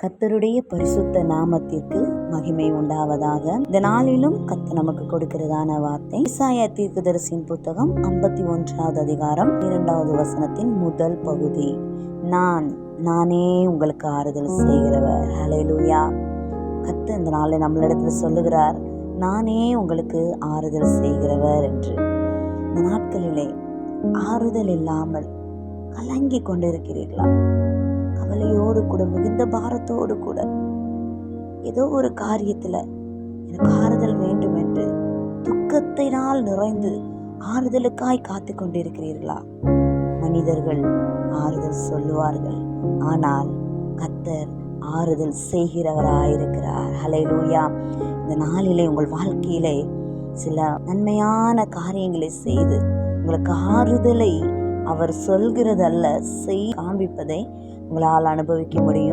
கர்த்தருடைய பரிசுத்த நாமத்திற்கு மகிமை உண்டாவதாக. இந்த நாளிலும் கர்த்தர் நமக்கு கொடுக்கிறதான வார்த்தை ஏசாயா தீர்க்கதரிசியின் புத்தகம் 51வது அதிகாரம் 2வது வசனத்தின் முதல் பகுதி. நானே உங்களுக்கு ஆறுதல் செய்கிறவர். ஹல்லேலூயா. கர்த்தர் இந்த நாளை நம்மளிடத்தில் சொல்லுகிறார், நானே உங்களுக்கு ஆறுதல் செய்கிறவர் என்று. இந்த நாட்களிலே ஆறுதல் இல்லாமல் கலங்கி கொண்டிருக்கிறீர்களா? கவலையோடு கூட, மிகுந்த பாரத்தோடு கூட, ஏதோ ஒரு காரியத்துல எனக்கு ஆறுதல் வேண்டும் என்று துக்கத்தினால் நிறைந்து ஆறுதலுக்காய் காத்து கொண்டிருக்கிறீர்களா? மனிதர்கள் ஆறுதல் சொல்லுவார்கள், ஆனால் கர்த்தர் ஆறுதல் செய்கிறவராயிருக்கிறார். ஹல்லேலூயா. இந்த நாளிலே உங்கள் வாழ்க்கையிலே சில நன்மையான காரியங்களை செய்து உங்களுக்கு ஆறுதலை அவர் சொல்கிறதல்ல, காண்பிப்பதை உங்களால் அனுபவிக்க முடியும்.